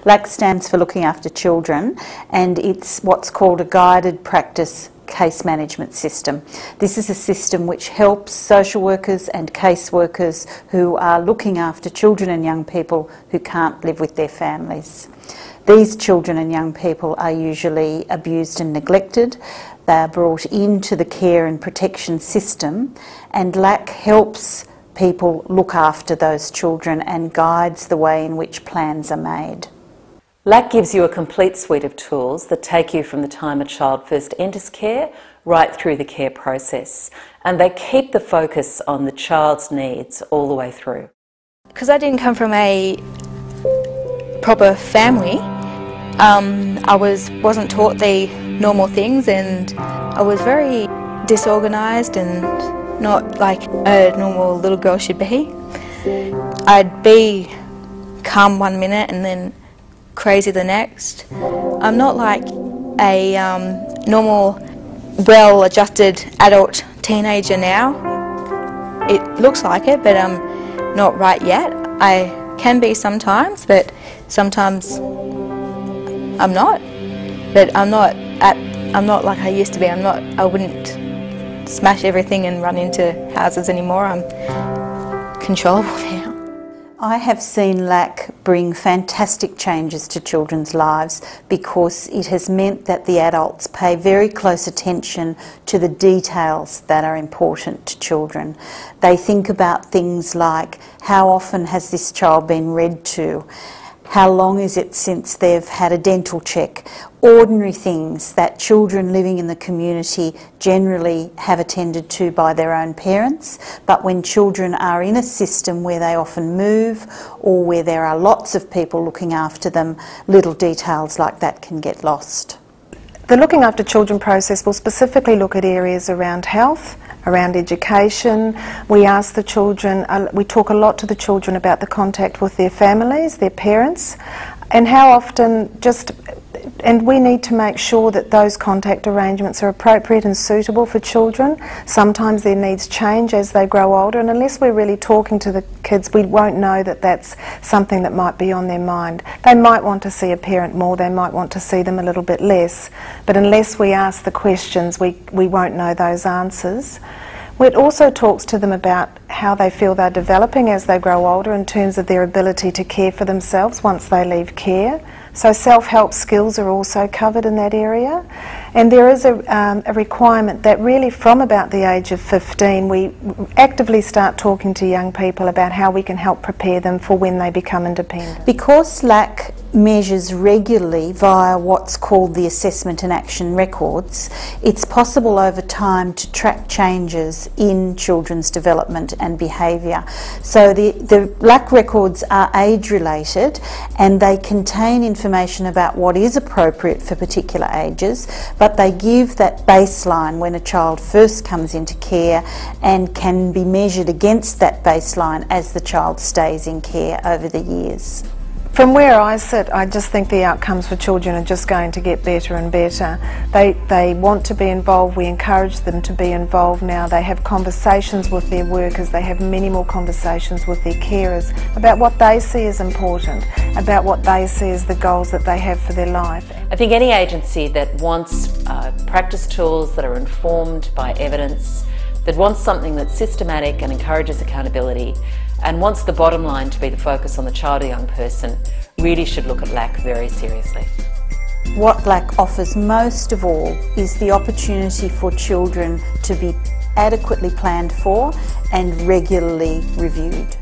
LAC stands for Looking After Children, and it's what's called a guided practice case management system. This is a system which helps social workers and caseworkers who are looking after children and young people who can't live with their families. These children and young people are usually abused and neglected. They are brought into the care and protection system, and LAC helps people look after those children and guides the way in which plans are made. LAC gives you a complete suite of tools that take you from the time a child first enters care right through the care process, and they keep the focus on the child's needs all the way through. Because I didn't come from a proper family, I wasn't taught the normal things, and I was very disorganised and not like a normal little girl should be. I'd be calm one minute and then crazy the next. I'm not like a normal, well-adjusted adult teenager now. It looks like it, but I'm not right yet. I can be sometimes, but sometimes I'm not. But I'm not like I used to be. I wouldn't smash everything and run into houses anymore. I'm controllable now. I have seen LAC bring fantastic changes to children's lives because it has meant that the adults pay very close attention to the details that are important to children. They think about things like, how often has this child been read to? How long is it since they've had a dental check? Ordinary things that children living in the community generally have attended to by their own parents, but when children are in a system where they often move or where there are lots of people looking after them, little details like that can get lost. The Looking After Children process will specifically look at areas around health, around education. We ask the children, we talk a lot to the children about the contact with their families, their parents, and how often and we need to make sure that those contact arrangements are appropriate and suitable for children. Sometimes their needs change as they grow older, and unless we're really talking to the kids, we won't know that that's something that might be on their mind. They might want to see a parent more, they might want to see them a little bit less, but unless we ask the questions, we won't know those answers. It also talks to them about how they feel they're developing as they grow older in terms of their ability to care for themselves once they leave care. So self-help skills are also covered in that area. And there is a requirement that really from about the age of 15 we actively start talking to young people about how we can help prepare them for when they become independent. Because LAC measures regularly via what's called the assessment and action records, it's possible over time to track changes in children's development and behaviour. So the LAC records are age related and they contain information about what is appropriate for particular ages, but they give that baseline when a child first comes into care and can be measured against that baseline as the child stays in care over the years. From where I sit, I just think the outcomes for children are just going to get better and better. They want to be involved, we encourage them to be involved now. They have conversations with their workers, they have many more conversations with their carers about what they see as important, about what they see as the goals that they have for their life. I think any agency that wants practice tools that are informed by evidence, that wants something that's systematic and encourages accountability, and wants the bottom line to be the focus on the child or young person, really should look at LAC very seriously. What LAC offers most of all is the opportunity for children to be adequately planned for and regularly reviewed.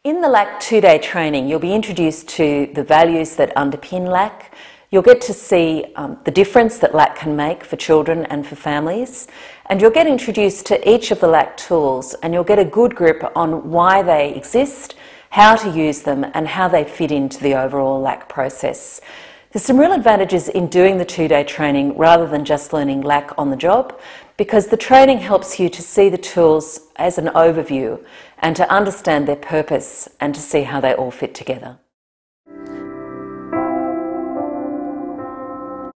In the LAC two-day training, you'll be introduced to the values that underpin LAC. You'll get to see the difference that LAC can make for children and for families, and you'll get introduced to each of the LAC tools, and you'll get a good grip on why they exist, how to use them, and how they fit into the overall LAC process. There's some real advantages in doing the two-day training rather than just learning LAC on the job, because the training helps you to see the tools as an overview and to understand their purpose and to see how they all fit together.